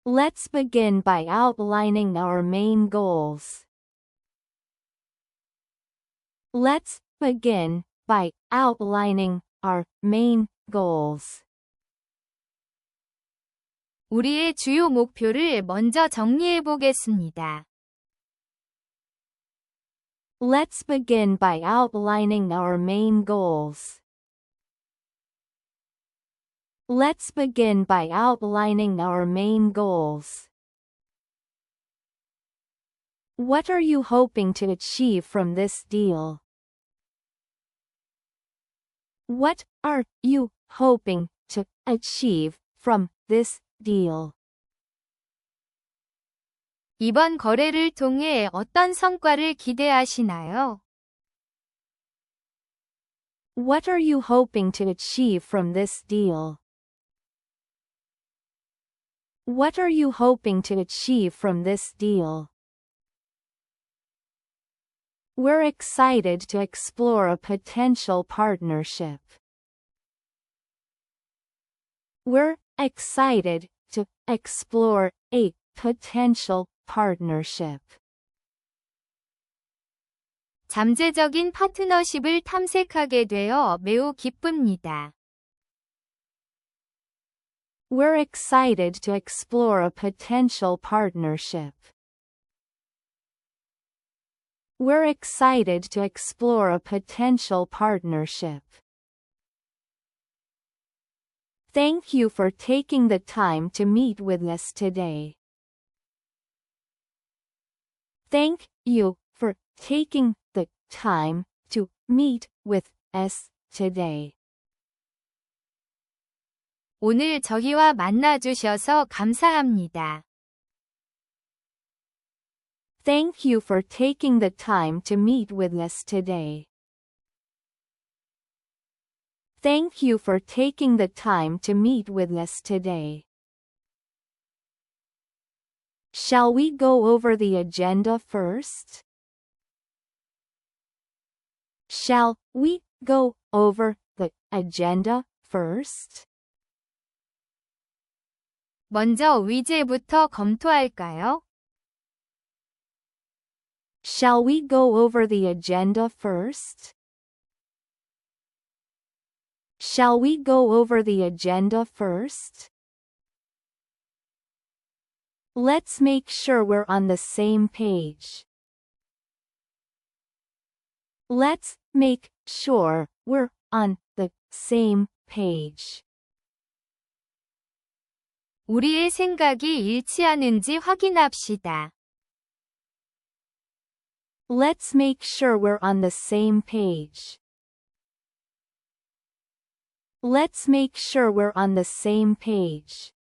Let's begin by outlining our main goals. Let's begin by outlining our main goals. 우리의 주요 목표를 먼저 정리해 보겠습니다. Let's begin by outlining our main goals. Let's begin by outlining our main goals. What are you hoping to achieve from this deal? What are you hoping to achieve from this deal? 이번 거래를 통해 어떤 성과를 기대하시나요? What are you hoping to achieve from this deal? What are you hoping to achieve from this deal? We're excited to explore a potential partnership. We're excited to explore a potential partnership. 잠재적인 파트너십을 탐색하게 되어 매우 기쁩니다. We're excited to explore a potential partnership. We're excited to explore a potential partnership. Thank you for taking the time to meet with us today. Thank you for taking the time to meet with us today. 오늘 저희와 만나주셔서 감사합니다. Thank you for taking the time to meet with us today. Thank you for taking the time to meet with us today. Shall we go over the agenda first? Shall we go over the agenda first? 먼저 위제부터 검토할까요? Shall we go over the agenda first? Shall we go over the agenda first? Let's make sure we're on the same page. Let's make sure we're on the same page. 우리의 생각이 일치하는지 확인합시다. Let's make sure we're on the same page. Let's make sure we're on the same page.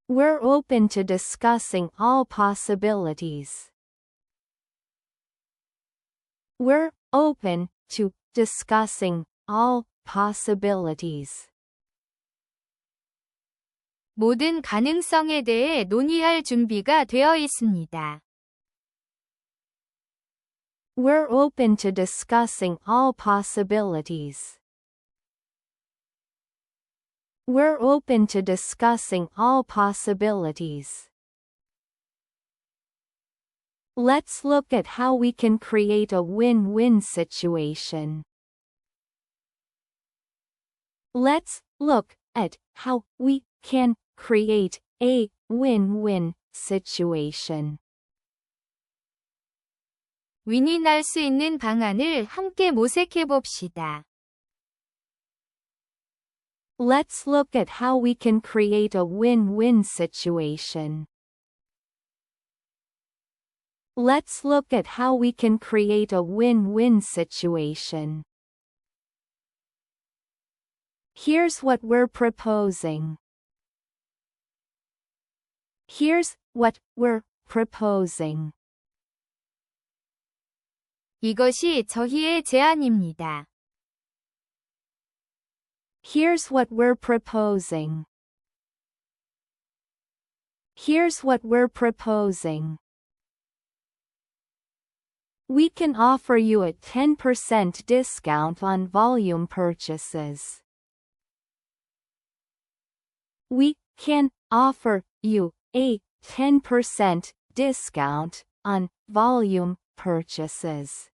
We're open to discussing all possibilities. We're open to discussing all possibilities. 모든 가능성에 대해 논의할 준비가 되어 있습니다. We're open to discussing all possibilities. We're open to discussing all possibilities. Let's look at how we can create a win-win situation. Let's look at how we can create a win-win situation. 윈이 날 수 있는 방안을 함께 모색해 봅시다. Let's look at how we can create a win-win situation. Let's look at how we can create a win-win situation. Here's what we're proposing. Here's what we're proposing. 이것이 저희의 제안입니다. Here's what we're proposing. Here's what we're proposing. We can offer you a 10% discount on volume purchases. We can offer you a 10% discount on volume purchases.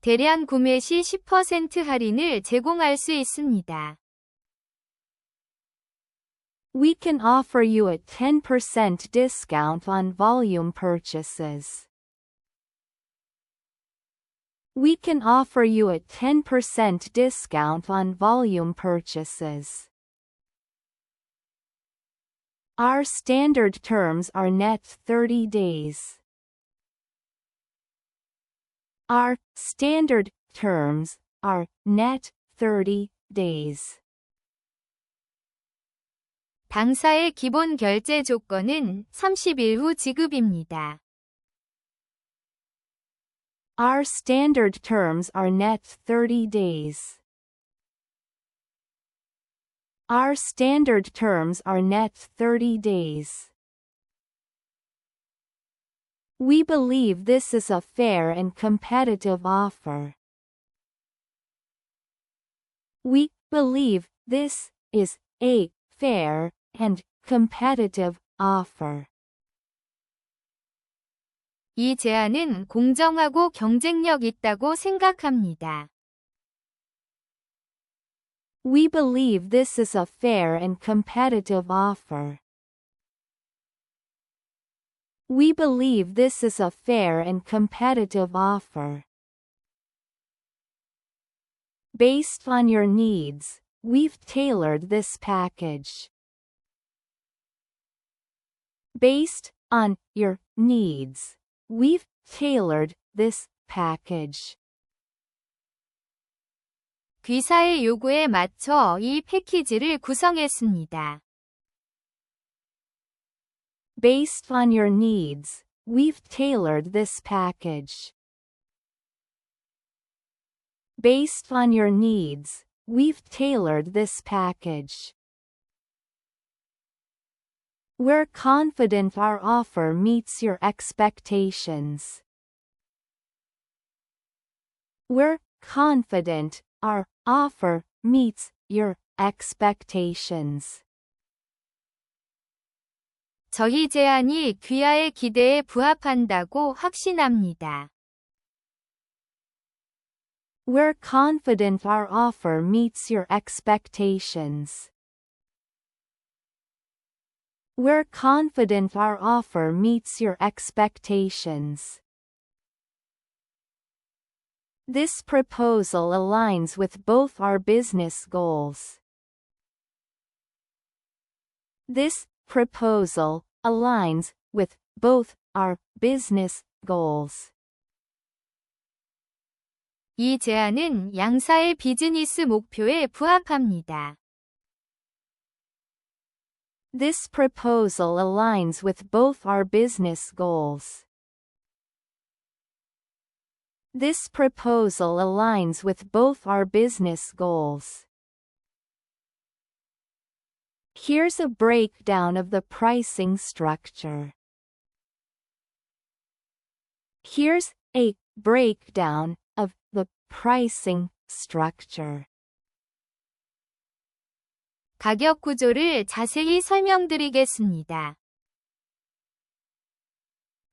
대량 구매 시 10% 할인을 제공할 수 있습니다. We can offer you a 10% discount on volume purchases. We can offer you a 10% discount on volume purchases. Our standard terms are net 30 days. Our standard terms are net 30 days. 당사의 기본 결제 조건은 30일 후 지급입니다. Our standard terms are net 30 days. Our standard terms are net 30 days. We believe this is a fair and competitive offer. We believe this is a fair and competitive offer. 이 제안은 공정하고 경쟁력 있다고 생각합니다. We believe this is a fair and competitive offer. We believe this is a fair and competitive offer. Based on your needs, we've tailored this package. Based on your needs, we've tailored this package. 귀사의 요구에 맞춰 이 패키지를 구성했습니다. Based on your needs, we've tailored this package. Based on your needs, we've tailored this package. We're confident our offer meets your expectations. We're confident our offer meets your expectations. 저희 제안이 귀하의 기대에 부합한다고 확신합니다. We're confident our offer meets your expectations. We're confident our offer meets your expectations. This proposal aligns with both our business goals. This proposal aligns with both our business goals. 이 제안은 양사의 비즈니스 목표에 부합합니다. This proposal aligns with both our business goals. This proposal aligns with both our business goals. Here's a breakdown of the pricing structure. Here's a breakdown of the pricing structure. 가격 구조를 자세히 설명드리겠습니다.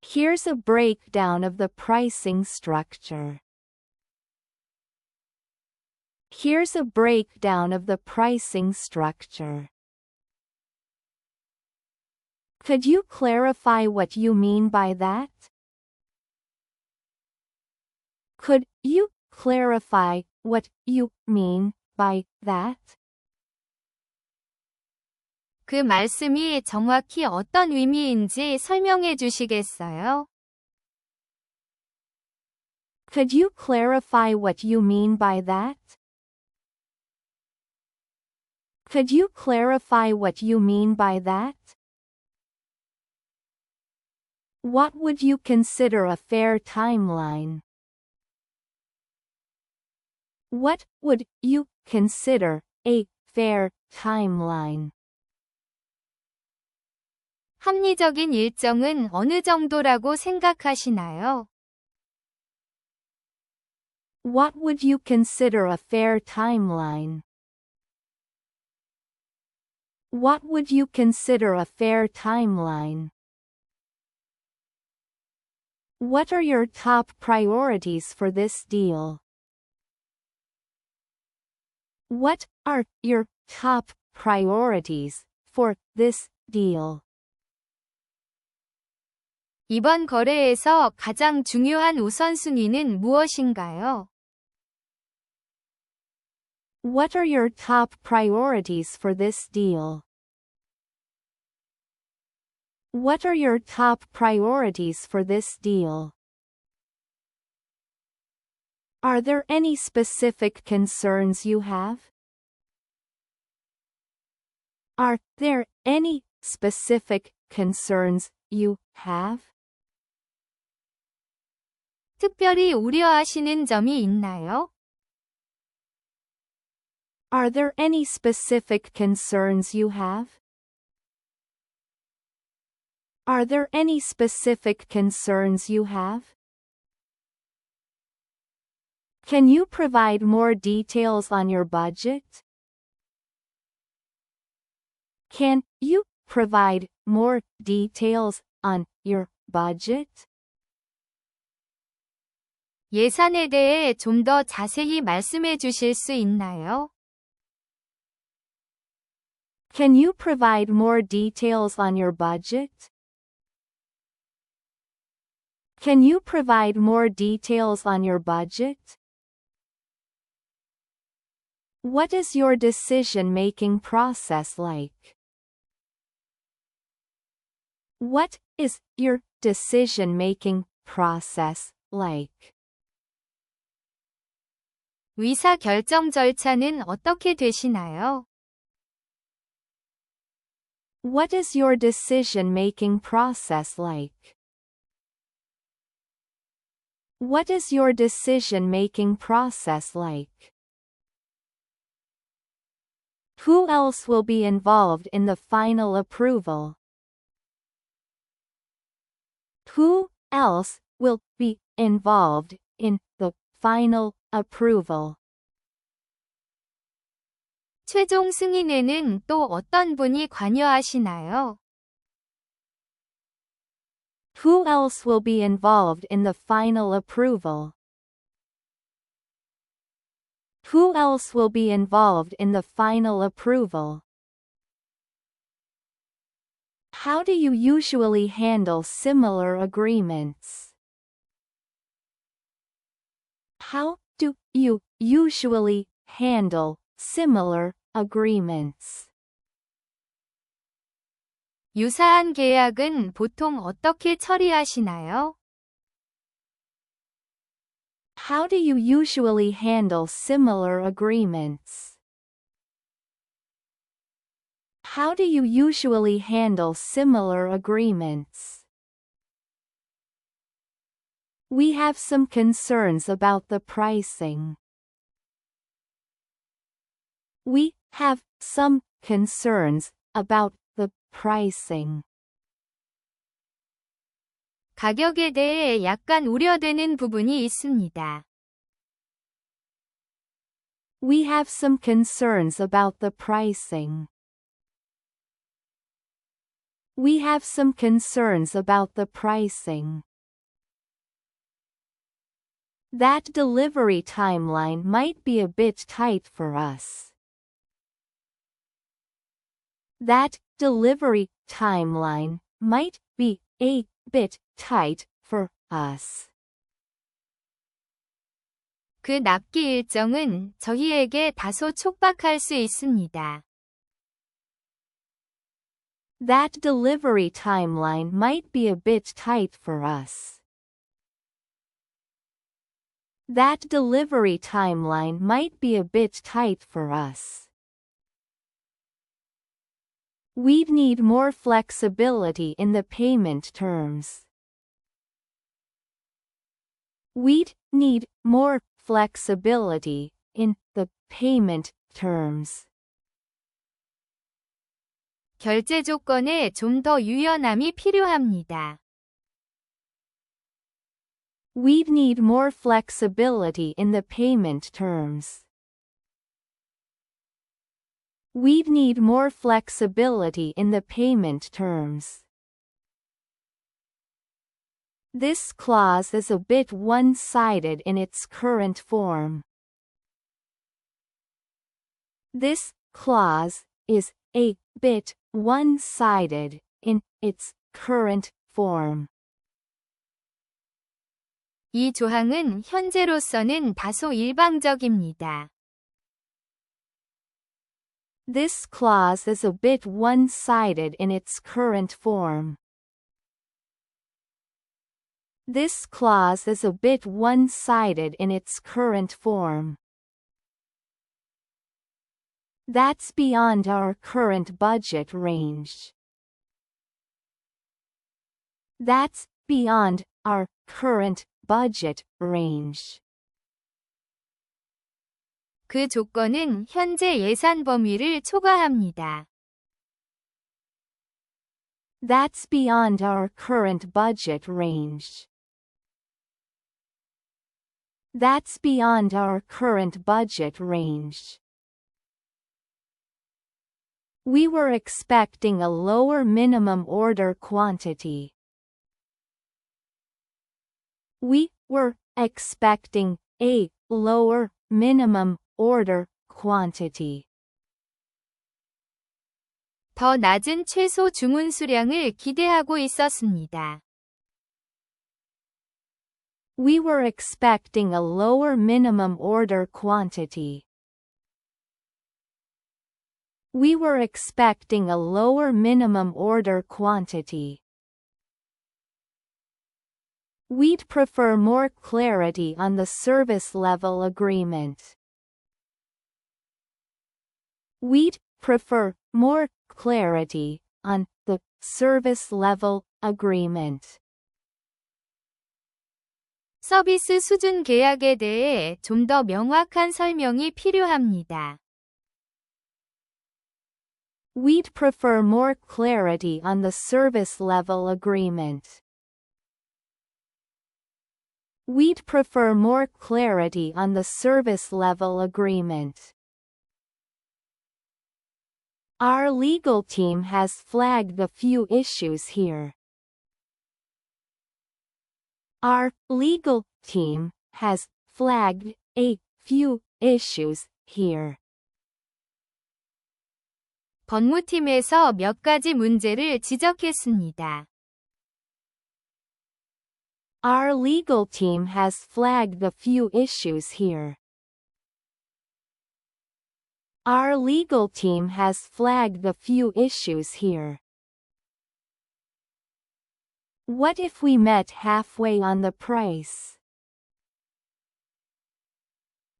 Here's a breakdown of the pricing structure. Here's a breakdown of the pricing structure. Could you clarify what you mean by that? Could you clarify what you mean by that? 그 말씀이 정확히 어떤 의미인지 설명해 주시겠어요? Could you clarify what you mean by that? Could you clarify what you mean by that? What would you consider a fair timeline? What would you consider a fair timeline? 합리적인 일정은 어느 정도라고 생각하시나요? What would you consider a fair timeline? What would you consider a fair timeline? What are your top priorities for this deal? What are your top priorities for this deal? 이번 거래에서 가장 중요한 우선순위는 무엇인가요? What are your top priorities for this deal? What are your top priorities for this deal? Are there any specific concerns you have? Are there any specific concerns you have? 특별히 우려하시는 점이 있나요? Are there any specific concerns you have? Are there any specific concerns you have? Can you provide more details on your budget? Can you provide more details on your budget? 예산에 대해 좀 더 자세히 말씀해 주실 수 있나요? Can you provide more details on your budget? Can you provide more details on your budget? What is your decision-making process like? What is your decision-making process like? 의사 결정 절차는 어떻게 되시나요? What is your decision-making process like? What is your decision-making process like? Who else will be involved in the final approval? Who else will be involved in the final approval? 최종 승인에는 또 어떤 분이 관여하시나요? Who else will be involved in the final approval? Who else will be involved in the final approval? How do you usually handle similar agreements? How do you usually handle similar agreements? 유사한 계약은 보통 어떻게 처리하시나요? How do you usually handle similar agreements? How do you usually handle similar agreements? We have some concerns about the pricing. We have some concerns about the pricing. 가격에 대해 약간 우려되는 부분이 있습니다. We have some concerns about the pricing. We have some concerns about the pricing. That delivery timeline might be a bit tight for us. That delivery timeline might be a bit tight for us. 그 납기 일정은 저희에게 다소 촉박할 수 있습니다. That delivery timeline might be a bit tight for us. That delivery timeline might be a bit tight for us. We'd need more flexibility in the payment terms. We'd need more flexibility in the payment terms. 결제 조건에 좀 더 유연함이 필요합니다. We'd need more flexibility in the payment terms. We'd need more flexibility in the payment terms. This clause is a bit one-sided in its current form. This clause is a bit one-sided in its current form. 이 조항은 현재로서는 다소 일방적입니다. This clause is a bit one-sided in its current form. This clause is a bit one-sided in its current form. That's beyond our current budget range. That's beyond our current budget range. 그 조건은 현재 예산 범위를 초과합니다. That's beyond our current budget range. That's beyond our current budget range. We were expecting a lower minimum order quantity. We were expecting a lower minimum order quantity. 더 낮은 최소 주문 수량을 기대하고 있었습니다. We were expecting a lower minimum order quantity. We were expecting a lower minimum order quantity. We'd prefer more clarity on the service level agreement. We'd prefer more clarity on the service level agreement. 서비스 수준 계약에 대해 좀 더 명확한 설명이 필요합니다. We'd prefer more clarity on the service level agreement. We'd prefer more clarity on the service level agreement. Our legal team has flagged a few issues here. Our legal team has flagged a few issues here. 법무팀에서 몇 가지 문제를 지적했습니다. Our legal team has flagged a few issues here. Our legal team has flagged a few issues here. What if we met halfway on the price?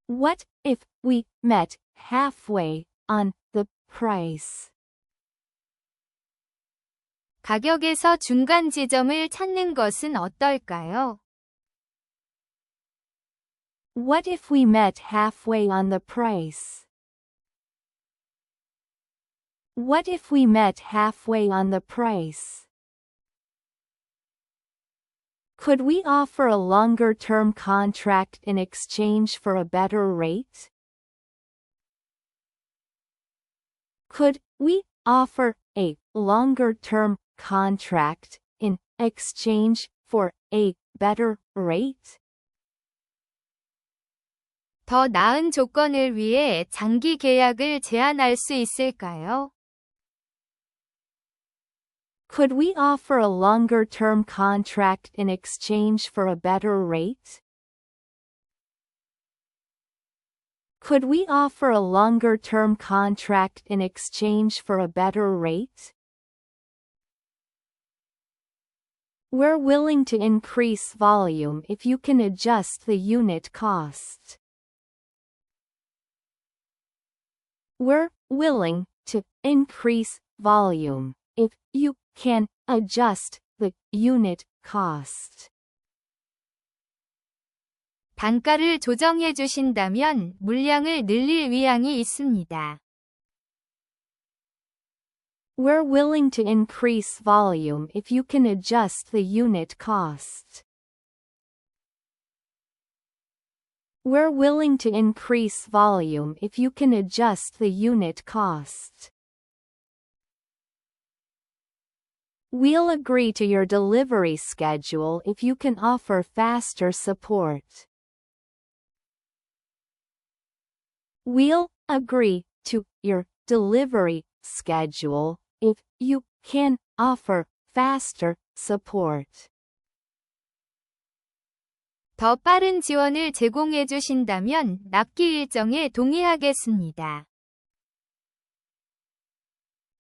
What if we met halfway on the price? 가격에서 중간 지점을 찾는 것은 어떨까요? What if we met halfway on the price? What if we met halfway on the price? Could we offer a longer-term contract in exchange for a better rate? Could we offer a longer-term contract in exchange for a better rate? 더 나은 조건을 위해 장기 계약을 제안할 수 있을까요? Could we offer a longer-term contract in exchange for a better rate? Could we offer a longer-term contract in exchange for a better rate? We're willing to increase volume if you can adjust the unit cost. We're willing to increase volume if you can adjust the unit cost. 단가를 조정해 주신다면 물량을 늘릴 의향이 있습니다. We're willing to increase volume if you can adjust the unit cost. We're willing to increase volume if you can adjust the unit cost. We'll agree to your delivery schedule if you can offer faster support. We'll agree to your delivery schedule if you can offer faster support. 더 빠른 지원을 제공해 주신다면 납기 일정에 동의하겠습니다.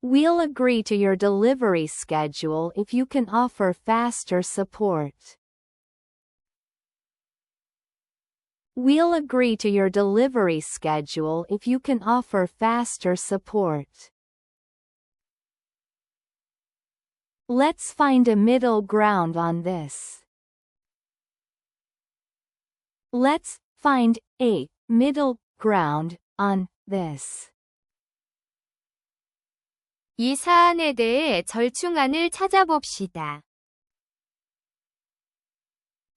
We'll agree to your delivery schedule if you can offer faster support. We'll agree to your delivery schedule if you can offer faster support. Let's find a middle ground on this. Let's find a middle ground on this. 이 사안에 대해 절충안을 찾아봅시다.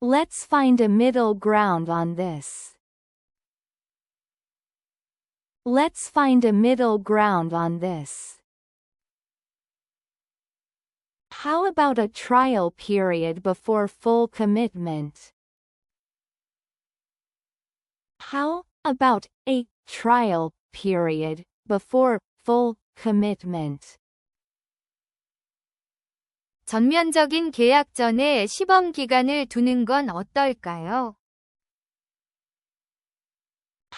Let's find a middle ground on this. Let's find a middle ground on this. How about a trial period before full commitment? How about a trial period before full commitment? 전면적인 계약 전에 시범 기간을 두는 건 어떨까요?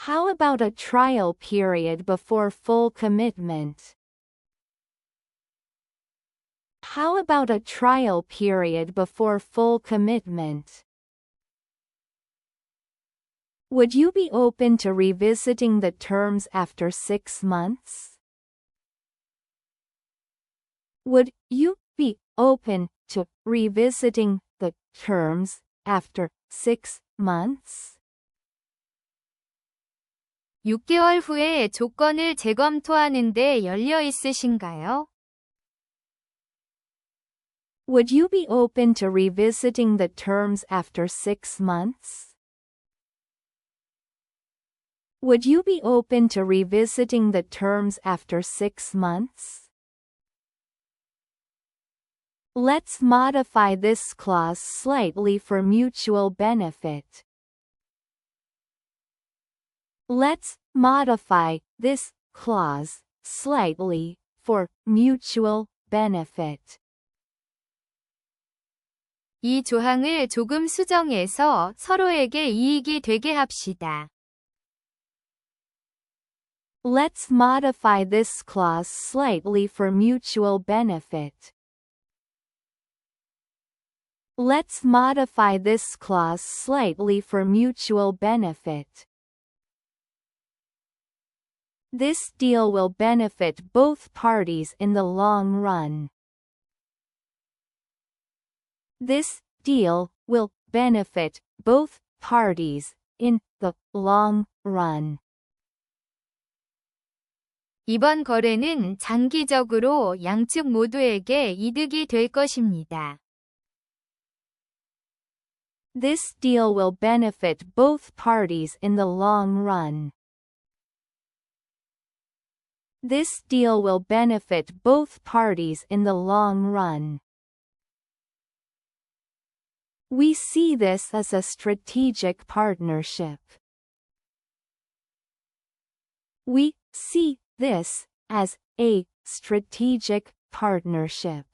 How about a trial period before full commitment? How about a trial period before full commitment? Would you be open to revisiting the terms after 6 months? Would you be open to revisiting the terms after 6 months? 6개월 후에 조건을 재검토하는 데 열려 있으신가요? Would you be open to revisiting the terms after 6 months? Would you be open to revisiting the terms after 6 months? Let's modify this clause slightly for mutual benefit. Let's modify this clause slightly for mutual benefit. 이 조항을 조금 수정해서 서로에게 이익이 되게 합시다. Let's modify this clause slightly for mutual benefit. Let's modify this clause slightly for mutual benefit. This deal will benefit both parties in the long run. This deal will benefit both parties in the long run. 이번 거래는 장기적으로 양측 모두에게 이득이 될 것입니다. This deal will benefit both parties in the long run. This deal will benefit both parties in the long run. We see this as a strategic partnership. We see this as a strategic partnership.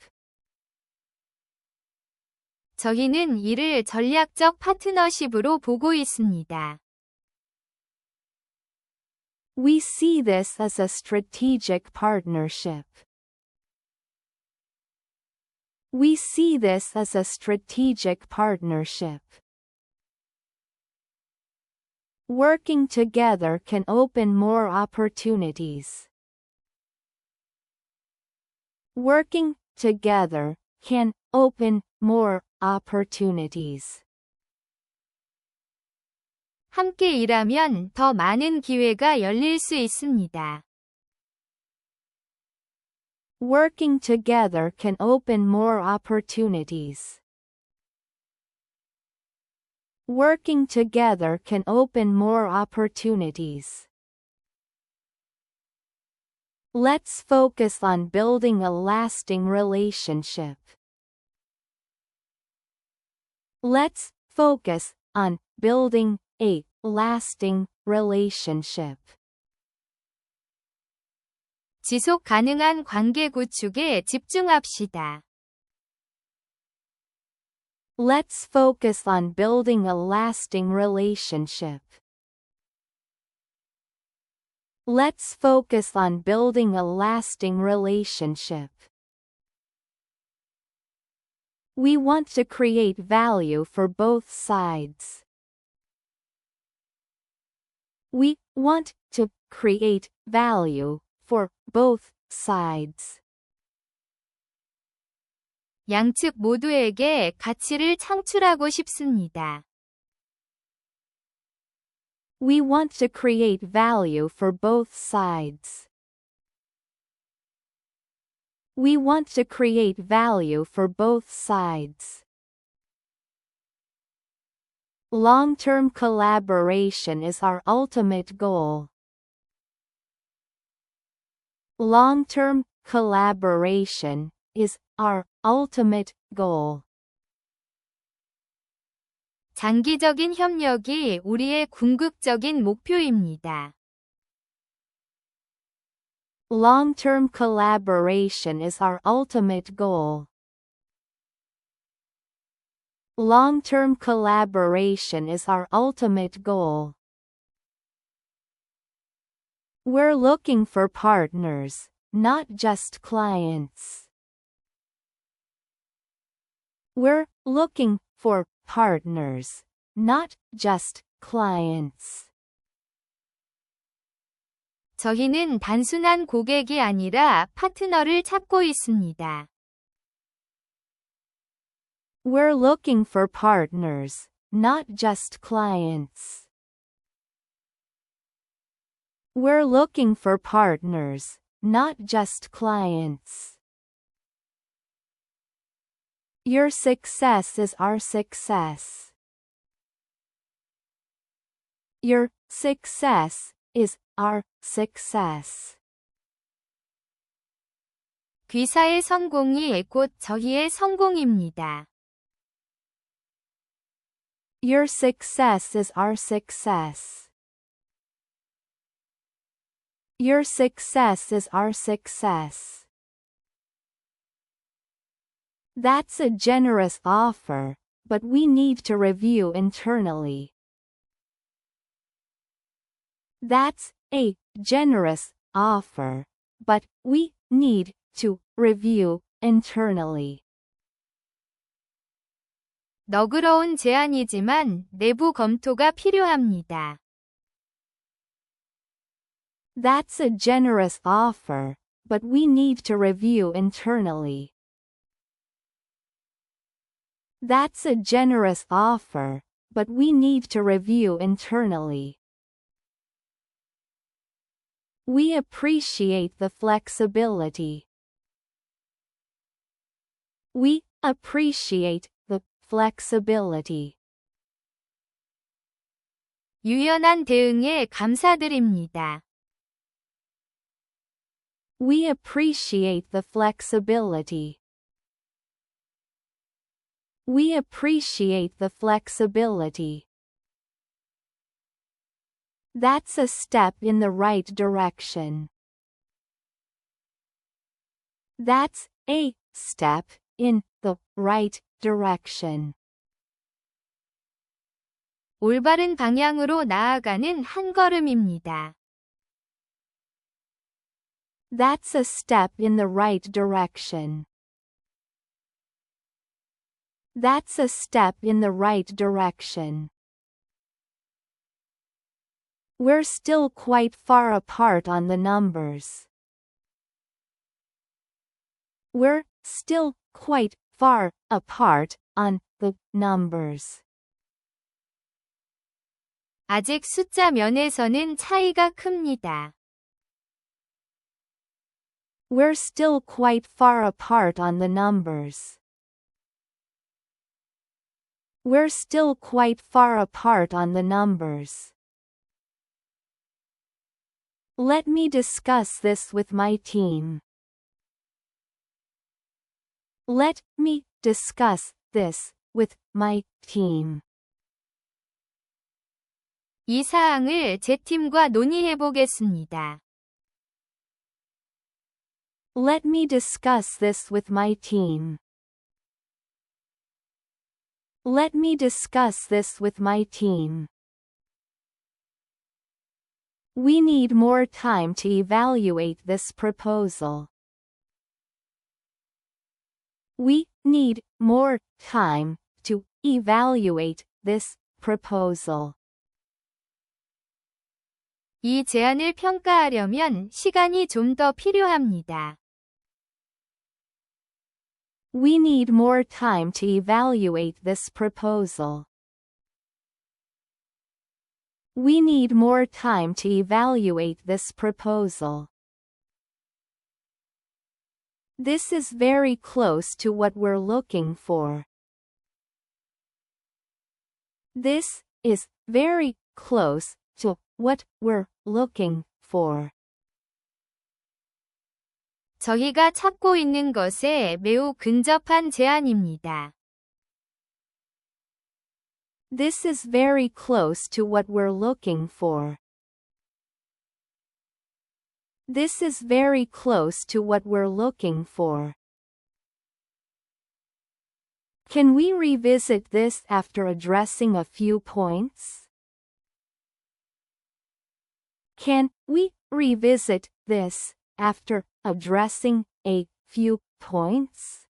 저희는 이를 전략적 파트너십으로 보고 있습니다. We see this as a strategic partnership. We see this as a strategic partnership. Working together can open more opportunities. Working together can open more opportunities. 함께 일하면 더 많은 기회가 열릴 수 있습니다. Working together can open more opportunities. Working together can open more opportunities. Let's focus on building a lasting relationship. Let's focus on building a lasting relationship. 지속 가능한 관계 구축에 집중합시다. Let's focus on building a lasting relationship. Let's focus on building a lasting relationship. We want to create value for both sides. We want to create value for both sides. 양측 모두에게 가치를 창출하고 싶습니다. We want to create value for both sides. We want to create value for both sides. Long-term collaboration is our ultimate goal. Long-term collaboration is our ultimate goal. 장기적인 협력이 우리의 궁극적인 목표입니다. Long-term collaboration is our ultimate goal. Long-term collaboration is our ultimate goal. We're looking for partners, not just clients. We're looking for partners, not just clients. 저희는 단순한 고객이 아니라 파트너를 찾고 있습니다. We're looking for partners, not just clients. We're looking for partners, not just clients. Your success is our success. Your success is our success. 귀사의 성공이 곧 저희의 성공입니다. Your success is our success. Your success is our success. That's a generous offer, but we need to review internally. That's a generous offer, but we need to review internally. 너그러운 제안이지만 내부 검토가 필요합니다. That's a generous offer, but we need to review internally. That's a generous offer, but we need to review internally. We appreciate the flexibility. We appreciate the flexibility. 유연한 대응에 감사드립니다. We appreciate the flexibility. We appreciate the flexibility. That's a step in the right direction. That's a step in the right direction. 올바른 방향으로 나아가는 한 걸음입니다. That's a step in the right direction. That's a step in the right direction. We're still quite far apart on the numbers. We're still quite far apart on the numbers. 아직 숫자 면에서는 차이가 큽니다. We're still quite far apart on the numbers. We're still quite far apart on the numbers. Let me discuss this with my team. Let me discuss this with my team. 이 사항을 제 팀과 논의해 보겠습니다. Let me discuss this with my team. Let me discuss this with my team. We need more time to evaluate this proposal. We need more time to evaluate this proposal. 이 제안을 평가하려면 시간이 좀 더 필요합니다. We need more time to evaluate this proposal. We need more time to evaluate this proposal. This is very close to what we're looking for. This is very close to what we're looking for. 저희가 찾고 있는 것에 매우 근접한 제안입니다. This is very close to what we're looking for. This is very close to what we're looking for. Can we revisit this after addressing a few points? Can we revisit this after addressing a few points?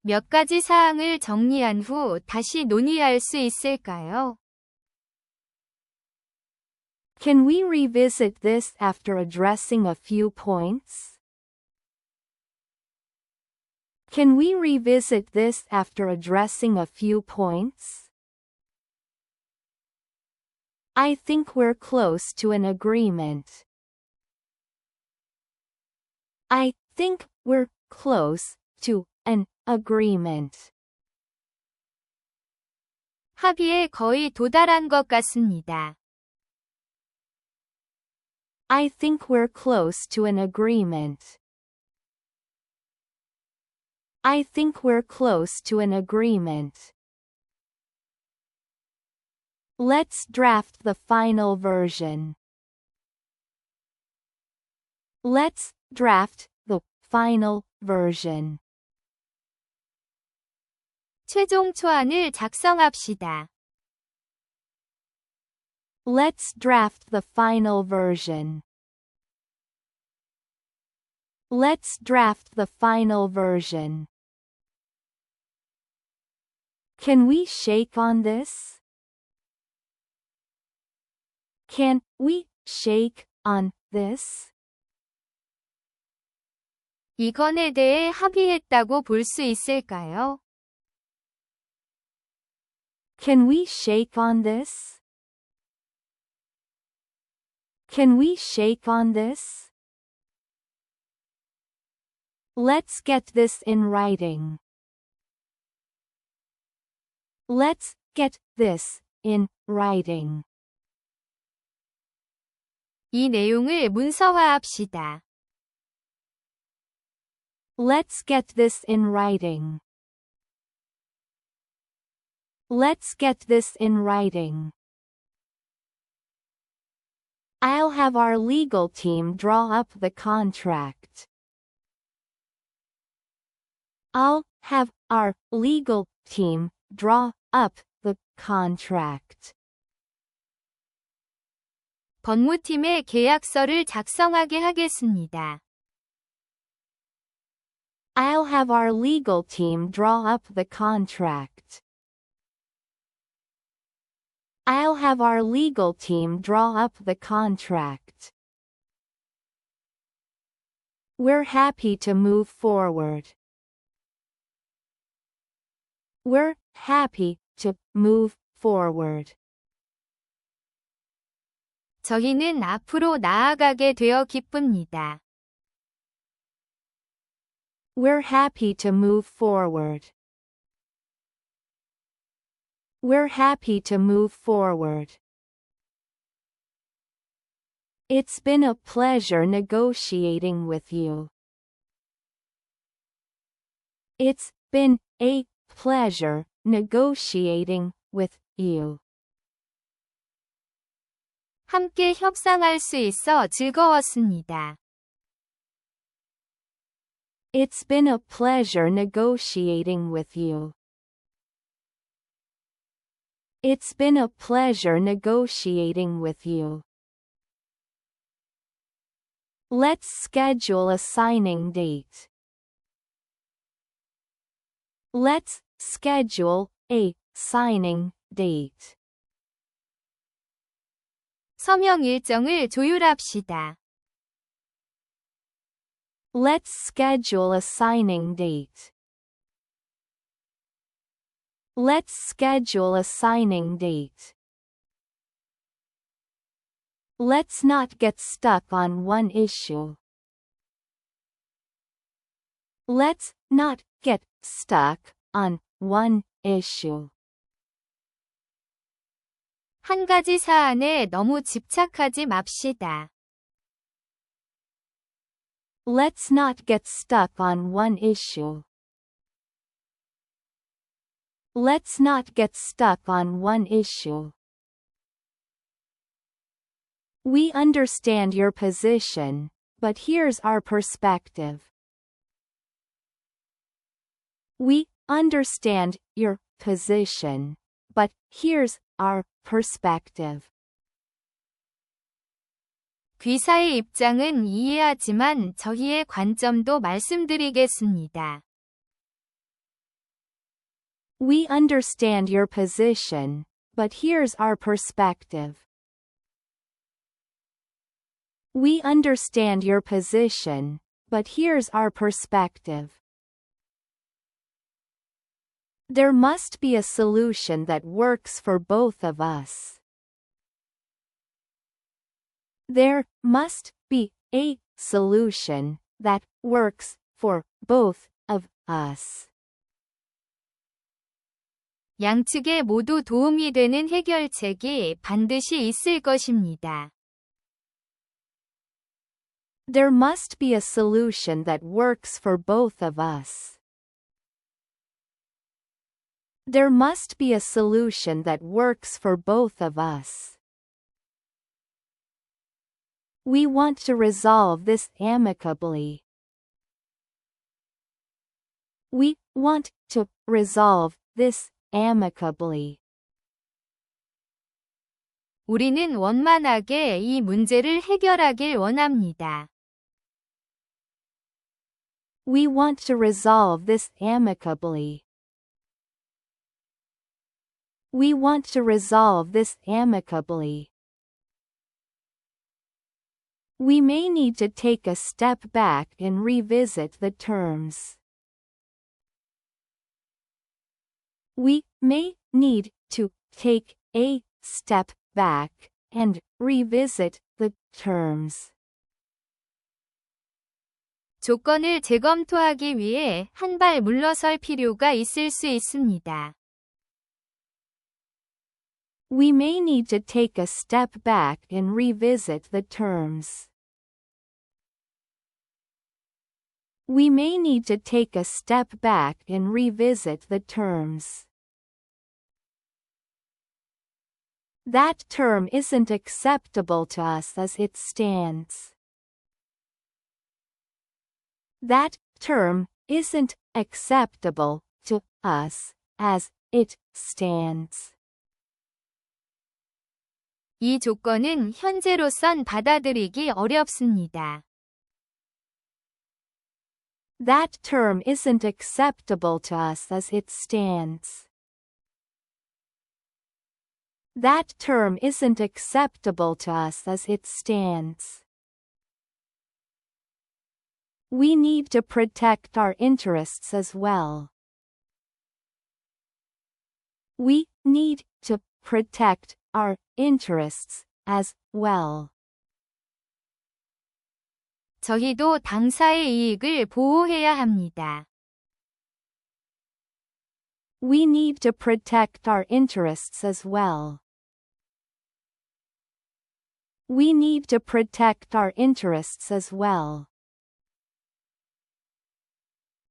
몇 가지 사항을 정리한 후 다시 논의할 수 있을까요? Can we revisit this after addressing a few points? Can we revisit this after addressing a few points? I think we're close to an agreement. I think we're close to an agreement. 합의에 거의 도달한 것 같습니다. I think we're close to an agreement. I think we're close to an agreement. Let's draft the final version. Let's draft the final version. 최종 초안을 작성합시다. Let's draft the final version. Let's draft the final version. Can we shake on this? Can we shake on this? 이 건에 대해 합의했다고 볼 수 있을까요? Can we shake on this? Can we shake on this? Let's get this in writing. Let's get this in writing. 이 내용을 문서화합시다. Let's get this in writing. Let's get this in writing. I'll have our legal team draw up the contract. I'll have our legal team draw up the contract. 법무팀의 계약서를 작성하게 하겠습니다. I'll have our legal team draw up the contract. I'll have our legal team draw up the contract. We're happy to move forward. We're happy to move forward. 저희는 앞으로 나아가게 되어 기쁩니다. We're happy to move forward. We're happy to move forward. It's been a pleasure negotiating with you. It's been a pleasure negotiating with you. 함께 협상할 수 있어 즐거웠습니다. It's been a pleasure negotiating with you. It's been a pleasure negotiating with you. Let's schedule a signing date. Let's schedule a signing date. 서명 일정을 조율합시다. Let's schedule a signing date. Let's schedule a signing date. Let's not get stuck on one issue. Let's not get stuck on one issue. 한 가지 사안에 너무 집착하지 맙시다. Let's not get stuck on one issue. Let's not get stuck on one issue. We understand your position, but here's our perspective. We understand your position, but here's our perspective. 귀사의 입장은 이해하지만 저희의 관점도 말씀드리겠습니다. We understand your position, but here's our perspective. We understand your position, but here's our perspective. There must be a solution that works for both of us. There must be a solution that works for both of us. 양측에 모두 도움이 되는 해결책이 반드시 있을 것입니다. There must be a solution that works for both of us. There must be a solution that works for both of us. We want to resolve this amicably. We want to resolve this amicably. 우리는 원만하게 이 문제를 해결하길 원합니다. We want to resolve this amicably. We want to resolve this amicably. We may need to take a step back and revisit the terms. We may need to take a step back and revisit the terms. 조건을 재검토하기 위해 한 발 물러설 필요가 있을 수 있습니다. We may need to take a step back and revisit the terms. We may need to take a step back and revisit the terms. That term isn't acceptable to us as it stands. That term isn't acceptable to us as it stands. 이 조건은 현재로선 받아들이기 어렵습니다. That term isn't acceptable to us as it stands. That term isn't acceptable to us as it stands. We need to protect our interests as well. We need to protect our interests as well. 저희도 당사의 이익을 보호해야 합니다. We need to protect our interests as well. We need to protect our interests as well.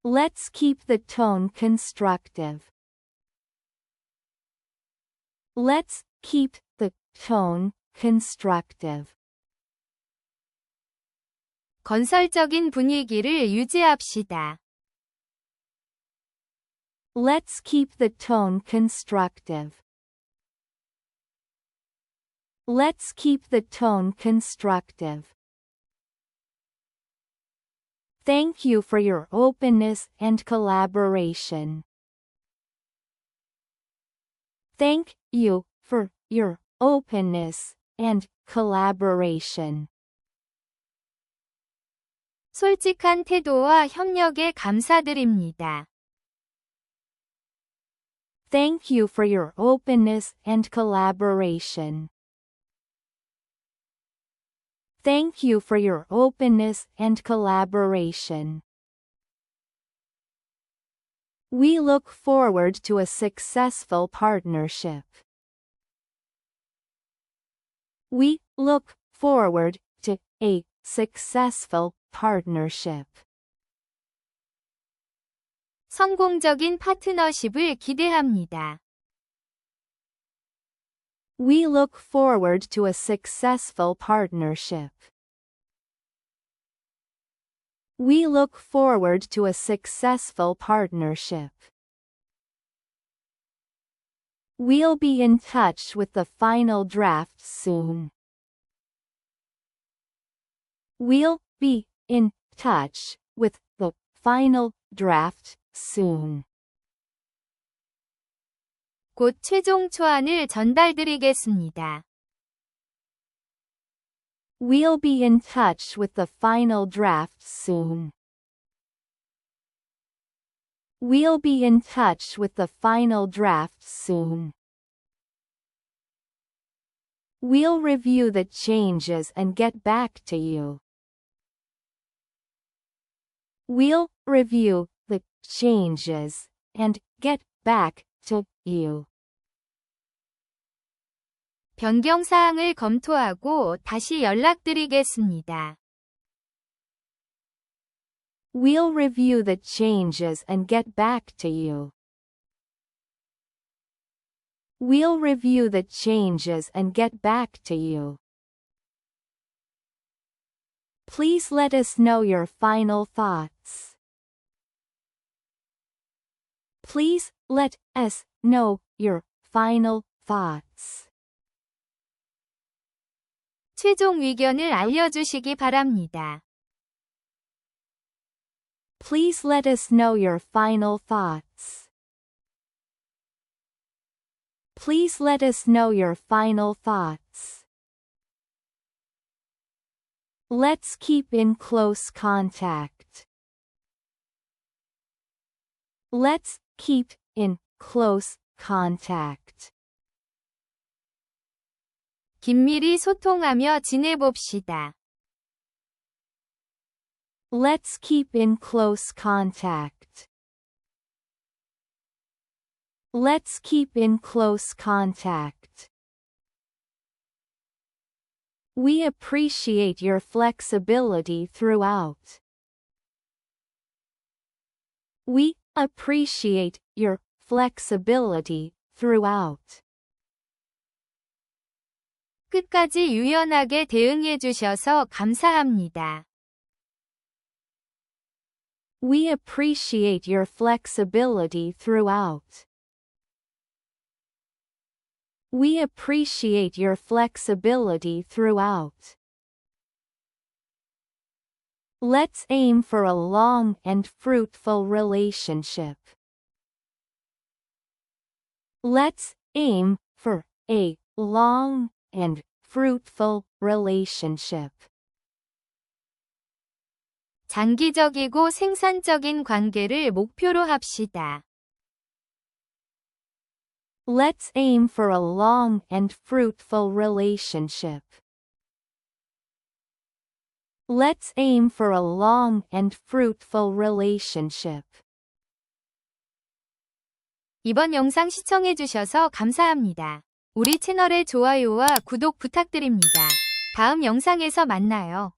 Let's keep the tone constructive. Let's keep the tone constructive. 건설적인 분위기를 유지합시다. Let's keep the tone constructive. Let's keep the tone constructive. Thank you for your openness and collaboration. Thank you for your openness and collaboration. 솔직한 태도와 협력에 감사드립니다. Thank you for your openness and collaboration. Thank you for your openness and collaboration. We look forward to a successful partnership. We look forward to a successful partnership. 성공적인 파트너십을 기대합니다. We look forward to a successful partnership. We look forward to a successful partnership. We'll be in touch with the final draft soon. We'll be in touch with the final draft soon. 곧 최종 초안을 전달드리겠습니다. We'll be in touch with the final draft soon. We'll be in touch with the final draft soon. We'll review the changes and get back to you. We'll review the changes and get back to you. 변경 사항을 검토하고 다시 연락드리겠습니다. We'll review the changes and get back to you. We'll review the changes and get back to you. Please let us know your final thoughts. Please let us know your final thoughts. 최종 의견을 알려주시기 바랍니다. Please let us know your final thoughts. Please let us know your final thoughts. Let's keep in close contact. Let's keep in close contact. 긴밀히 소통하며 지내봅시다. Let's keep in close contact. Let's keep in close contact. We appreciate your flexibility throughout. We appreciate your flexibility throughout. 끝까지 유연하게 대응해 주셔서 감사합니다. We appreciate your flexibility throughout. We appreciate your flexibility throughout. Let's aim for a long and fruitful relationship. Let's aim for a long and fruitful relationship. 장기적이고 생산적인 관계를 목표로 합시다. Let's aim for a long and fruitful relationship. Let's aim for a long and fruitful relationship. 이번 영상 시청해주셔서 감사합니다. 우리 채널의 좋아요와 구독 부탁드립니다. 다음 영상에서 만나요.